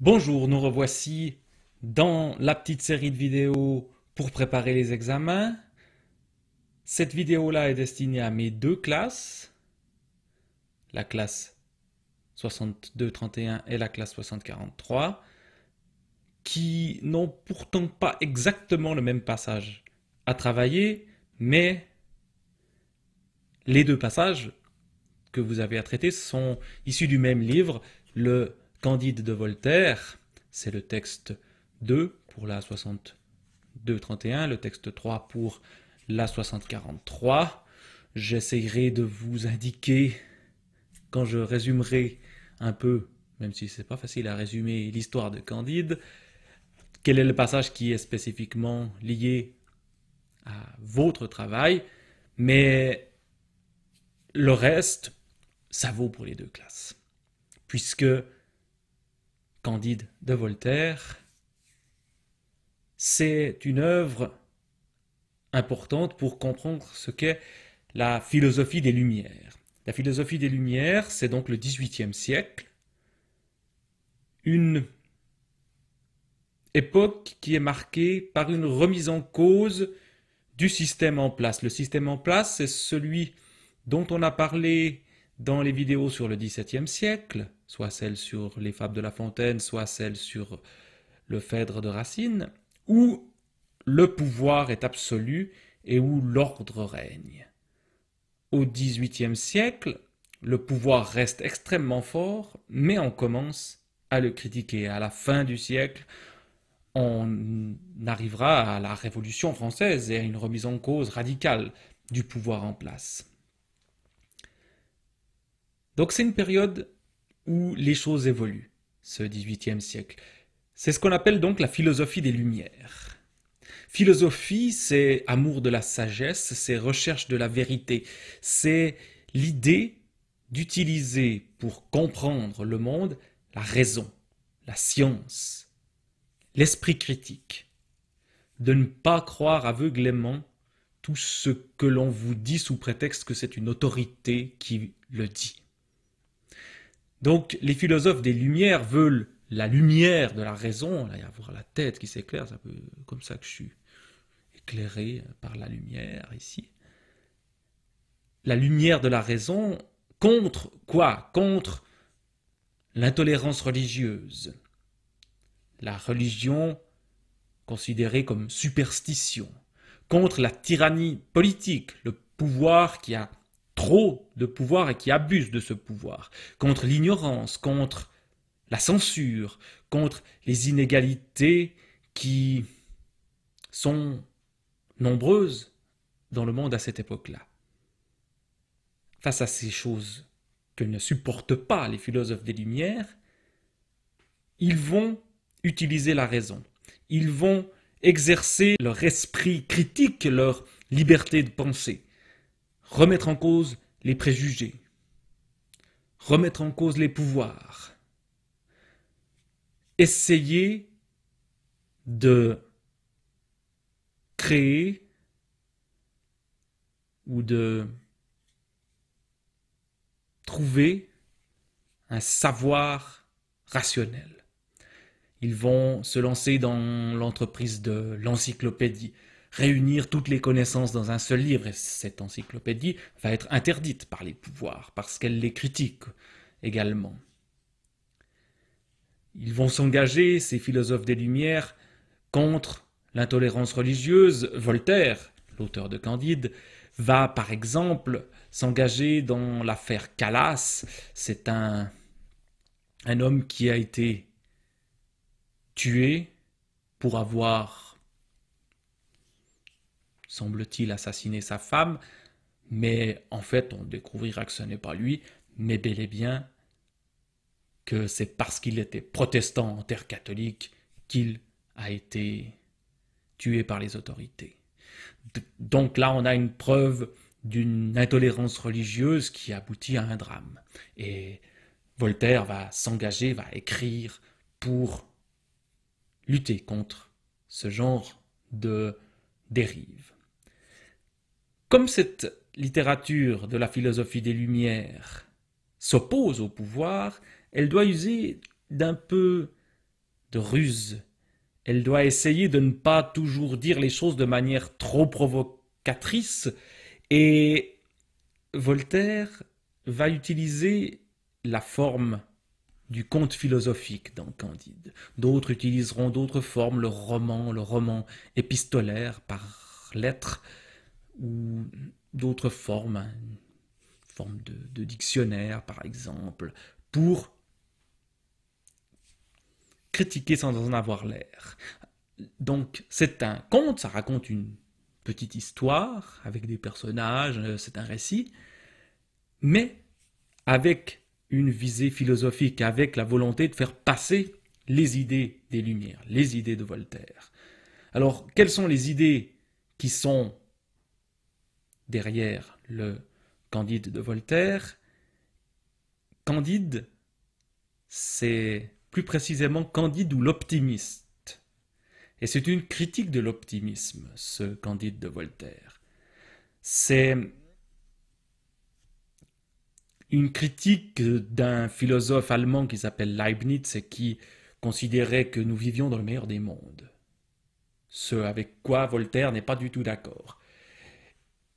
Bonjour, nous revoici dans la petite série de vidéos pour préparer les examens. Cette vidéo-là est destinée à mes deux classes, la classe 62-31 et la classe 60-43, qui n'ont pourtant pas exactement le même passage à travailler, mais les deux passages que vous avez à traiter sont issus du même livre, le Candide de Voltaire. C'est le texte 2 pour la 62-31, le texte 3 pour la 60-43. J'essayerai de vous indiquer, quand je résumerai un peu, même si c'est pas facile à résumer l'histoire de Candide, quel est le passage qui est spécifiquement lié à votre travail, mais le reste, ça vaut pour les deux classes. Puisque Candide de Voltaire, c'est une œuvre importante pour comprendre ce qu'est la philosophie des Lumières. La philosophie des Lumières, c'est donc le XVIIIe siècle, une époque qui est marquée par une remise en cause du système en place. Le système en place, c'est celui dont on a parlé dans les vidéos sur le XVIIe siècle, soit celle sur les fables de La Fontaine, soit celle sur le Phèdre de Racine, où le pouvoir est absolu et où l'ordre règne. Au XVIIIe siècle, le pouvoir reste extrêmement fort, mais on commence à le critiquer. À la fin du siècle, on arrivera à la Révolution française et à une remise en cause radicale du pouvoir en place. Donc c'est une période où les choses évoluent, ce XVIIIe siècle. C'est ce qu'on appelle donc la philosophie des Lumières. Philosophie, c'est amour de la sagesse, c'est recherche de la vérité, c'est l'idée d'utiliser pour comprendre le monde la raison, la science, l'esprit critique, de ne pas croire aveuglément tout ce que l'on vous dit sous prétexte que c'est une autorité qui le dit. Donc les philosophes des Lumières veulent la lumière de la raison, là il y a voir la tête qui s'éclaire, c'est un peu comme ça que je suis éclairé par la lumière ici. La lumière de la raison contre quoi? Contre l'intolérance religieuse. La religion considérée comme superstition. Contre la tyrannie politique, le pouvoir qui a trop de pouvoir et qui abuse de ce pouvoir. Contre l'ignorance, contre la censure, contre les inégalités qui sont nombreuses dans le monde à cette époque-là. Face à ces choses que ne supportent pas les philosophes des Lumières, ils vont utiliser la raison. Ils vont exercer leur esprit critique, leur liberté de penser, remettre en cause les préjugés, remettre en cause les pouvoirs, essayer de créer ou de trouver un savoir rationnel. Ils vont se lancer dans l'entreprise de l'encyclopédie, réunir toutes les connaissances dans un seul livre, et cette encyclopédie va être interdite par les pouvoirs, parce qu'elle les critique également. Ils vont s'engager, ces philosophes des Lumières, contre l'intolérance religieuse. Voltaire, l'auteur de Candide, va par exemple s'engager dans l'affaire Calas. C'est un homme qui a été tué pour avoir, semble-t-il, assassiné sa femme, mais en fait on découvrira que ce n'est pas lui, mais bel et bien que c'est parce qu'il était protestant en terre catholique qu'il a été tué par les autorités. Donc là, on a une preuve d'une intolérance religieuse qui aboutit à un drame. Et Voltaire va s'engager, va écrire pour lutter contre ce genre de dérive. Comme cette littérature de la philosophie des Lumières s'oppose au pouvoir, elle doit user d'un peu de ruse. Elle doit essayer de ne pas toujours dire les choses de manière trop provocatrice. Et Voltaire va utiliser la forme du conte philosophique dans Candide. D'autres utiliseront d'autres formes, le roman épistolaire par lettres, ou d'autres formes, une forme de dictionnaire par exemple, pour critiquer sans en avoir l'air. Donc c'est un conte, ça raconte une petite histoire avec des personnages, c'est un récit, mais avec une visée philosophique, avec la volonté de faire passer les idées des Lumières, les idées de Voltaire. Alors, quelles sont les idées qui sont derrière le Candide de Voltaire? Candide, c'est plus précisément Candide ou l'optimiste. Et c'est une critique de l'optimisme, ce Candide de Voltaire. C'est une critique d'un philosophe allemand qui s'appelle Leibniz et qui considérait que nous vivions dans le meilleur des mondes. Ce avec quoi Voltaire n'est pas du tout d'accord.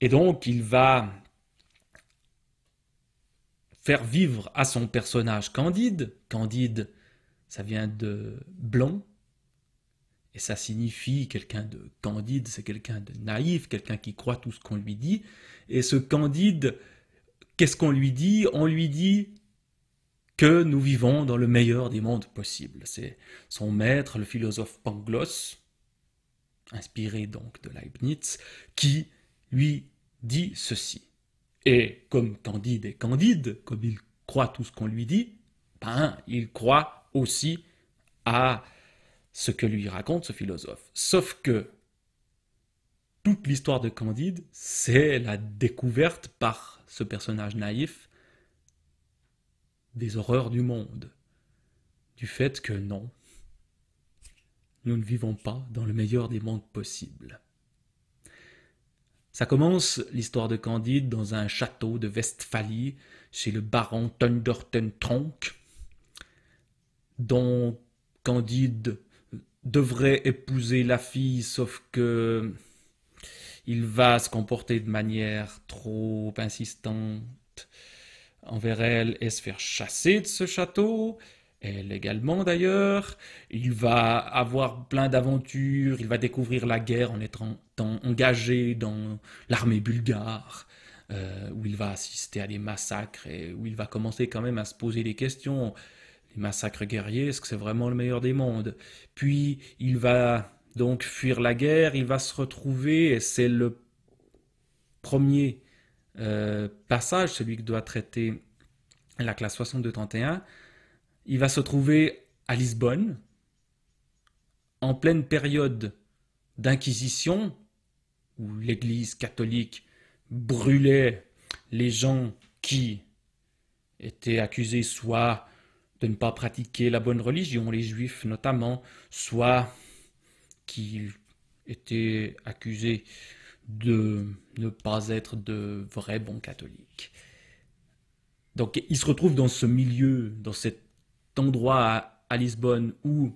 Et donc il va faire vivre à son personnage Candide. Candide, ça vient de blanc, et ça signifie quelqu'un de candide, c'est quelqu'un de naïf, quelqu'un qui croit tout ce qu'on lui dit. Et ce Candide, qu'est-ce qu'on lui dit? On lui dit que nous vivons dans le meilleur des mondes possibles. C'est son maître, le philosophe Pangloss, inspiré donc de Leibniz, qui lui dit ceci. Et comme Candide est candide, comme il croit tout ce qu'on lui dit, ben, il croit aussi à ce que lui raconte ce philosophe. Sauf que toute l'histoire de Candide, c'est la découverte par ce personnage naïf des horreurs du monde, du fait que non, nous ne vivons pas dans le meilleur des mondes possibles. Ça commence, l'histoire de Candide, dans un château de Westphalie, chez le baron Thundertentronckh, dont Candide devrait épouser la fille, sauf que il va se comporter de manière trop insistante envers elle et se faire chasser de ce château, elle également d'ailleurs. Il va avoir plein d'aventures, il va découvrir la guerre en étant engagé dans l'armée bulgare, où il va assister à des massacres et où il va commencer quand même à se poser des questions. Les massacres guerriers, est-ce que c'est vraiment le meilleur des mondes? Puis il va donc fuir la guerre, il va se retrouver, et c'est le premier passage, celui que doit traiter la classe 62-31, il va se trouver à Lisbonne, en pleine période d'inquisition, où l'Église catholique brûlait les gens qui étaient accusés soit de ne pas pratiquer la bonne religion, les juifs notamment, soit qui étaient accusés de ne pas être de vrais bons catholiques. Donc il se retrouve dans ce milieu, dans cet endroit à Lisbonne où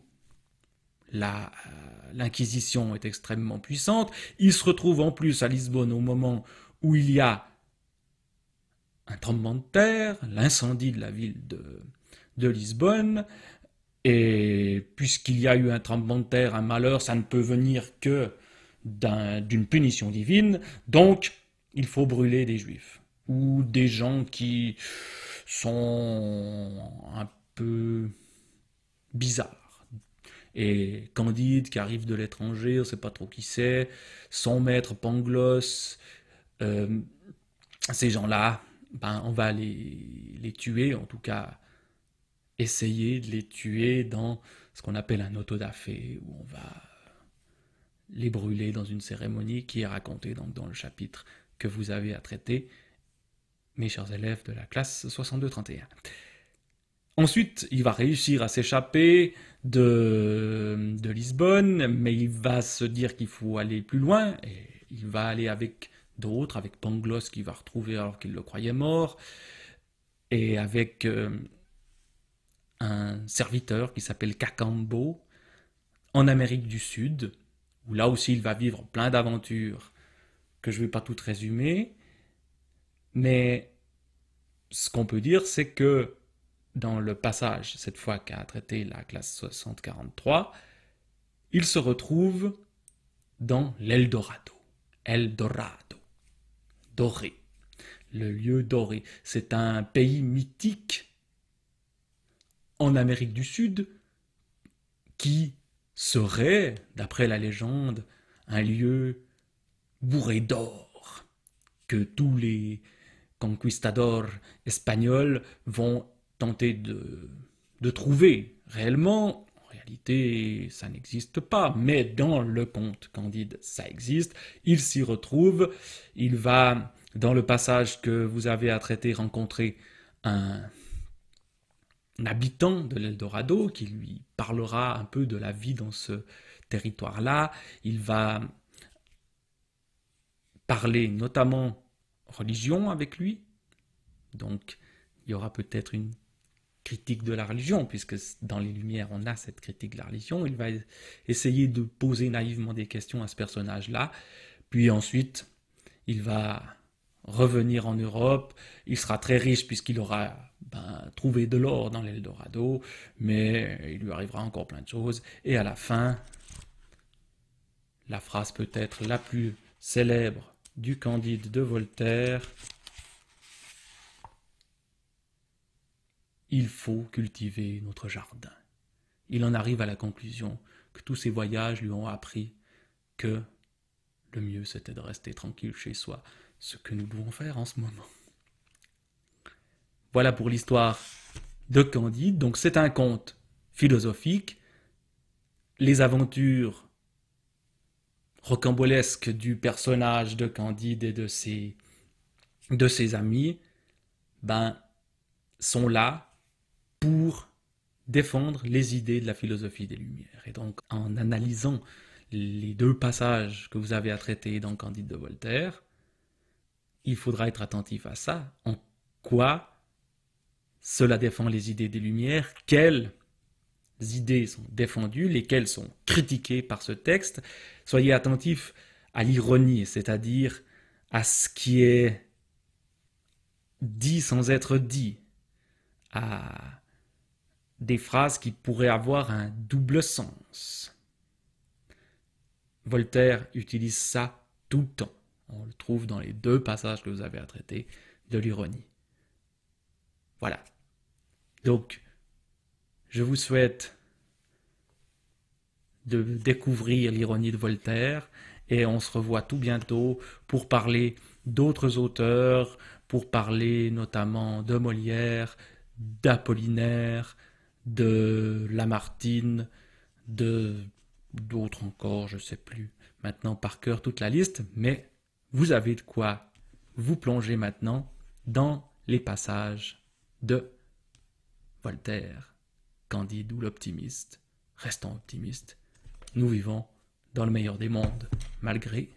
l'Inquisition est extrêmement puissante. Il se retrouve en plus à Lisbonne au moment où il y a un tremblement de terre, l'incendie de la ville de Lisbonne. Et puisqu'il y a eu un tremblement de terre, un malheur, ça ne peut venir que d'une punition divine. Donc il faut brûler des juifs ou des gens qui sont un peu bizarres. Et Candide, qui arrive de l'étranger, on ne sait pas trop qui c'est, son maître Pangloss, ces gens-là, ben, on va les tuer, en tout cas essayer de les tuer dans ce qu'on appelle un autodafé, où on va les brûler dans une cérémonie qui est racontée donc dans le chapitre que vous avez à traiter, mes chers élèves de la classe 62-31. Ensuite, il va réussir à s'échapper de Lisbonne, mais il va se dire qu'il faut aller plus loin, et il va aller avec d'autres, avec Pangloss qu'il va retrouver alors qu'il le croyait mort, et avec un serviteur qui s'appelle Cacambo, en Amérique du Sud, où là aussi il va vivre plein d'aventures que je ne vais pas toutes résumer, mais ce qu'on peut dire, c'est que dans le passage, cette fois qu'a traité la classe 6043, il se retrouve dans l'Eldorado. Eldorado. Doré. Le lieu doré. C'est un pays mythique en Amérique du Sud qui serait, d'après la légende, un lieu bourré d'or que tous les conquistadors espagnols vont tenter de trouver. Réellement, en réalité, ça n'existe pas, mais dans le conte Candide, ça existe. Il s'y retrouve. Il va, dans le passage que vous avez à traiter, rencontrer un habitant de l'Eldorado qui lui parlera un peu de la vie dans ce territoire-là. Il va parler notamment religion avec lui. Donc, il y aura peut-être une critique de la religion, puisque dans les Lumières, on a cette critique de la religion. Il va essayer de poser naïvement des questions à ce personnage-là. Puis ensuite, il va revenir en Europe. Il sera très riche puisqu'il aura trouvé de l'or dans l'Eldorado, mais il lui arrivera encore plein de choses. Et à la fin, la phrase peut-être la plus célèbre du Candide de Voltaire: il faut cultiver notre jardin. Il en arrive à la conclusion que tous ces voyages lui ont appris que le mieux c'était de rester tranquille chez soi, ce que nous devons faire en ce moment. Voilà pour l'histoire de Candide. Donc c'est un conte philosophique. Les aventures rocambolesques du personnage de Candide et de ses amis sont là pour défendre les idées de la philosophie des Lumières. Et donc, en analysant les deux passages que vous avez à traiter dans Candide de Voltaire, il faudra être attentif à ça. En quoi cela défend les idées des Lumières? Quelles idées sont défendues? Lesquelles sont critiquées par ce texte? Soyez attentifs à l'ironie, c'est-à-dire à ce qui est dit sans être dit, à des phrases qui pourraient avoir un double sens. Voltaire utilise ça tout le temps. On le trouve dans les deux passages que vous avez à traiter de l'ironie. Voilà. Donc, je vous souhaite de découvrir l'ironie de Voltaire et on se revoit tout bientôt pour parler d'autres auteurs, pour parler notamment de Molière, d'Apollinaire, de Lamartine, d'autres encore, je ne sais plus maintenant par cœur toute la liste, mais vous avez de quoi vous plonger maintenant dans les passages de Voltaire, Candide ou l'optimiste. Restons optimistes. Nous vivons dans le meilleur des mondes, malgré